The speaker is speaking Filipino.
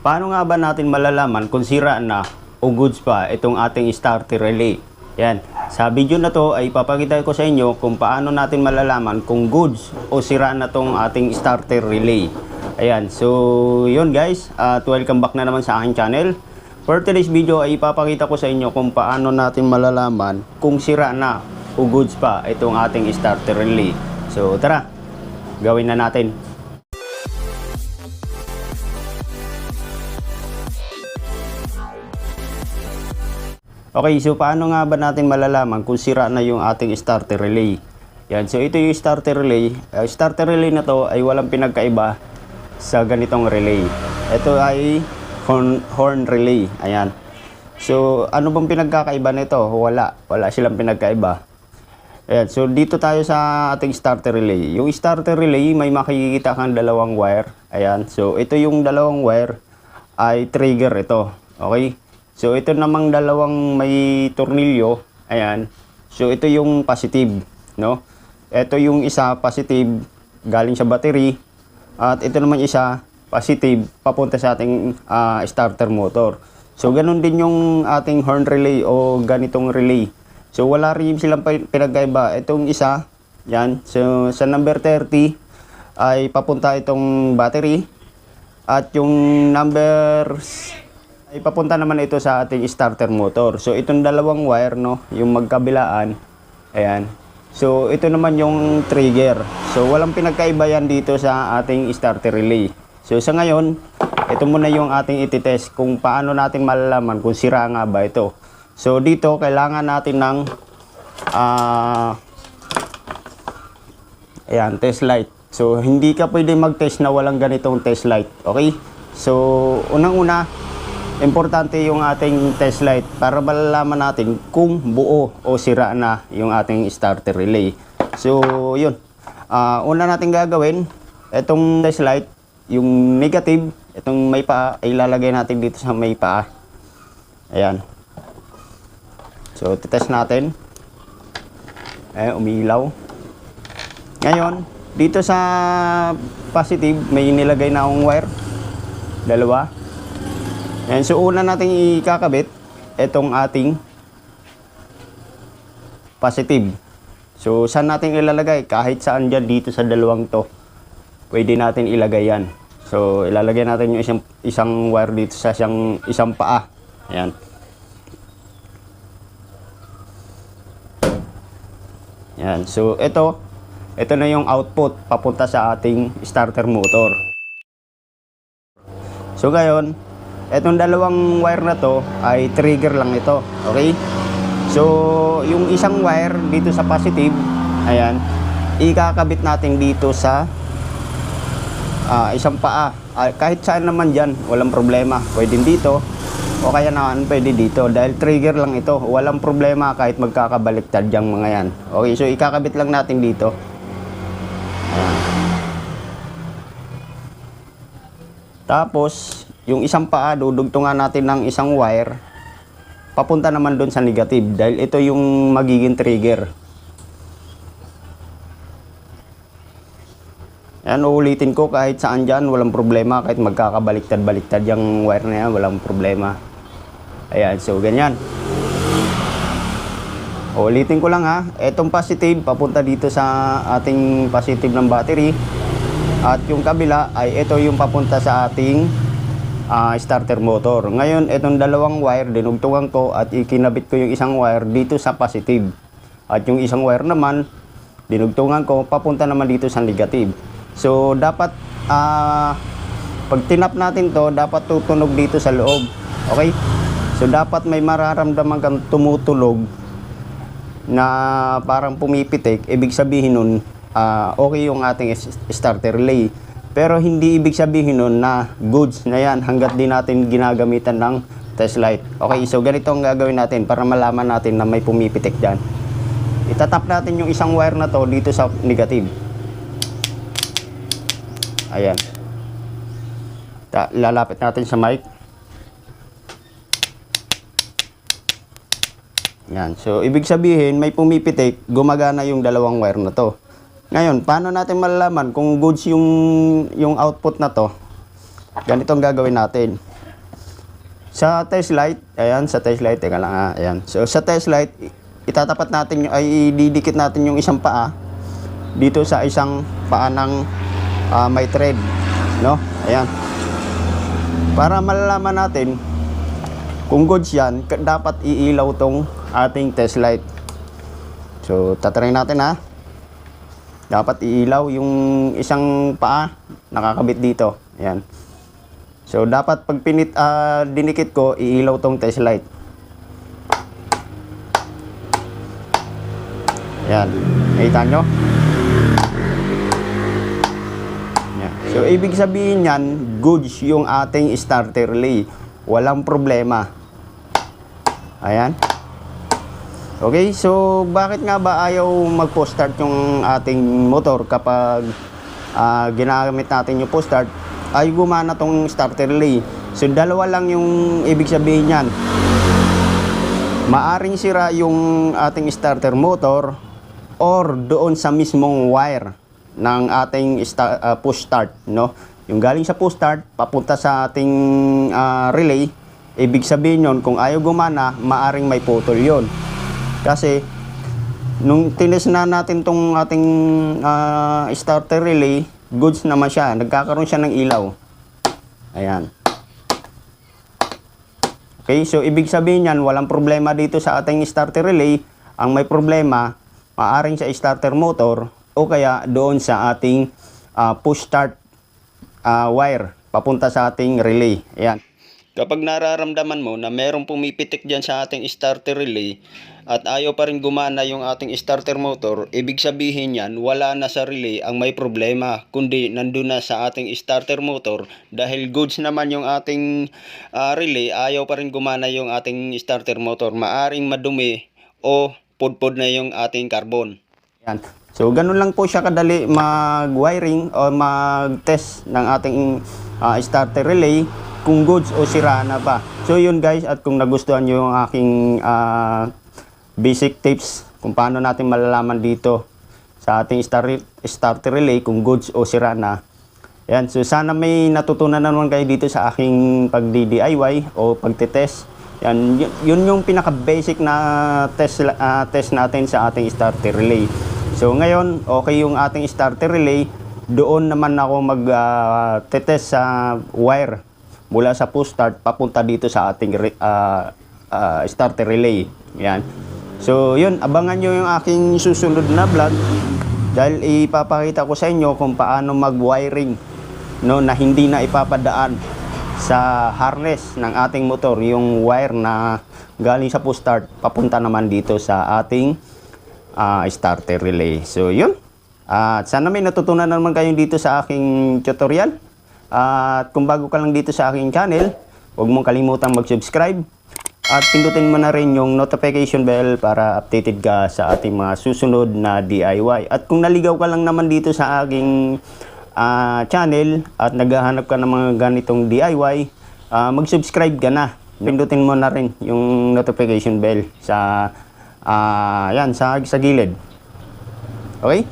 Paano nga ba natin malalaman kung sira na o goods pa itong ating starter relay? Yan. Sa video na to ay papakita ko sa inyo kung paano natin malalaman kung goods o sira na tong ating starter relay. Ayan. So, yun guys. At welcome back na naman sa aking channel. For today's video ay ipapakita ko sa inyo kung paano natin malalaman kung sira na o goods pa itong ating starter relay. So, tara. Gawin na natin. Okay, so paano nga ba natin malalaman kung sira na yung ating starter relay? Yan, so ito yung starter relay. Starter relay na to ay walang pinagkaiba sa ganitong relay. Ito ay horn relay. Ayan. So, ano bang pinagkakaiba nito? Wala silang pinagkaiba. Ayan, so dito tayo sa ating starter relay. Yung starter relay, may makikita kang dalawang wire. Ayan, so ito yung dalawang wire ay trigger ito. Okay? So, ito namang dalawang may tornilyo. Ayan. So, ito yung positive, no? Ito yung isa positive galing sa battery. At ito naman isa positive papunta sa ating starter motor. So, ganun din yung ating horn relay o ganitong relay. So, wala rin silang pinagkaiba. Itong isa, yan. So, sa number 30 ay papunta itong battery. At yung number ay papunta naman ito sa ating starter motor. So itong dalawang wire, no, yung magkabilaan, ayan. So ito naman yung trigger. So walang pinagkaiba yan dito sa ating starter relay. So sa ngayon, ito muna yung ating ititest kung paano natin malalaman kung sira nga ba ito. So dito kailangan natin ng ayan, test light. So hindi ka pwede mag-test na walang ganitong test light. Okay? So unang-una, importante yung ating test light para malalaman natin kung buo o sira na yung ating starter relay. So, yun. Una natin gagawin, itong test light, yung negative, itong may paa, ilalagay natin dito sa may paa. Ayan. So, titest natin. Umilaw. Ngayon, dito sa positive, may nilagay na akong wire. Dalawa. Ayan, so una nating ikakabit itong ating positive. So saan natin ilalagay? Kahit saan dyan dito sa dalawang to, pwede natin ilagay yan. So ilalagay natin yung isang wire dito sa isang paa. Ayan. Ayan, so ito na yung output papunta sa ating starter motor. So ngayon, etong dalawang wire na to ay trigger lang ito. Okay? So, yung isang wire dito sa positive, ayan, ikakabit natin dito sa isang paa. Kahit saan naman dyan, walang problema. Pwede dito, o kaya naman pwede dito. Dahil trigger lang ito, walang problema kahit magkakabaliktad yung mga yan. Okay, so ikakabit lang natin dito. Ayan. Tapos, yung isang paa, dudugtungan natin ng isang wire papunta naman doon sa negative dahil ito yung magiging trigger. Yan, uulitin ko kahit saan dyan, walang problema. Kahit magkakabaliktad-baliktad yung wire na yan, walang problema. Ayan, so ganyan. Uulitin ko lang ha, itong positive papunta dito sa ating positive ng battery. At yung kabila ay ito yung papunta sa ating starter motor. Ngayon, itong dalawang wire, dinugtungan ko at ikinabit ko yung isang wire dito sa positive. At yung isang wire naman, dinugtungan ko, papunta naman dito sa negative. So, dapat, pag tinap natin to, dapat tutunog dito sa loob. Okay? So, dapat may mararamdaman kang tumutulog na parang pumipitik. Ibig sabihin nun, okay yung ating starter relay. Pero hindi ibig sabihin nun na goods na yan hanggat di natin ginagamitan ng test light. Okay, so ganito ang gagawin natin para malaman natin na may pumipitik dyan. Itatap natin yung isang wire na to dito sa negative. Ayan. Lalapit natin sa mic. Yan. So, ibig sabihin may pumipitik, gumagana yung dalawang wire na to. Ngayon, paano natin malalaman kung goods yung output na to? Ganito ang gagawin natin. Sa test light, ayan, sa test light, teka lang, ayan. So, sa test light, itatapat natin, ay ididikit natin yung isang paa dito sa isang paa ng may thread, no? Ayan. Para malalaman natin kung goods yan, dapat iilaw tong ating test light. So, tatry natin ha. Dapat iilaw yung isang paa, nakakabit dito. Ayan. So, dapat pag dinikit ko, iilaw tong test light. Ayan. Nakita nyo? Ayan. So, ibig sabihin yan, goods yung ating starter relay. Walang problema. Ayan. Okay, so bakit nga ba ayaw mag-post start yung ating motor kapag ginamit natin yung post start? Ay gumana tong starter relay. So dalawa lang yung ibig sabihin niyan. Maaring sira yung ating starter motor or doon sa mismong wire ng ating push start, no? Yung galing sa push start papunta sa ating relay, ibig sabihin yon kung ayaw gumana, maaring may putol yon. Kasi nung tines na natin tong ating starter relay, goods naman siya, nagkakaroon siya ng ilaw. Ayan. Okay, so ibig sabihin yan, walang problema dito sa ating starter relay. Ang may problema, maaring sa starter motor o kaya doon sa ating push start wire papunta sa ating relay. Ayan. Kapag nararamdaman mo na merong pumipitik dyan sa ating starter relay at ayaw pa rin gumana yung ating starter motor, ibig sabihin yan, wala na sa relay ang may problema, kundi nandun na sa ating starter motor. Dahil goods naman yung ating relay, ayaw pa rin gumana yung ating starter motor. Maaring madumi o pudpud na yung ating carbon. Yan. So, ganun lang po siya kadali mag-wiring o mag-test ng ating starter relay kung goods o sira na ba. So yun guys, at kung nagustuhan nyo yung aking basic tips kung paano natin malalaman dito sa ating starter relay kung goods o sira na. Yan, so sana may natutunan naman kayo dito sa aking pagdi-DIY o pagtitest. Yan, yun yung pinaka-basic na test natin sa ating starter relay. So ngayon, okay yung ating starter relay, doon naman ako mag-test sa wire mula sa push start papunta dito sa ating starter relay. Yan. So, yun, abangan nyo yung aking susunod na vlog dahil ipapakita ko sa inyo kung paano mag-wiring, no, na hindi na ipapadaan sa harness ng ating motor yung wire na galing sa push start papunta naman dito sa ating starter relay. So, yun. Sana may natutunan naman kayo dito sa aking tutorial. At kung bago ka lang dito sa aking channel, huwag mong kalimutang mag-subscribe at pindutin mo na rin yung notification bell para updated ka sa ating mga susunod na DIY. At kung naligaw ka lang naman dito sa aking channel at naghahanap ka ng mga ganitong DIY, mag-subscribe ka na. Pindutin mo na rin yung notification bell sa yan sa gilid. Okay?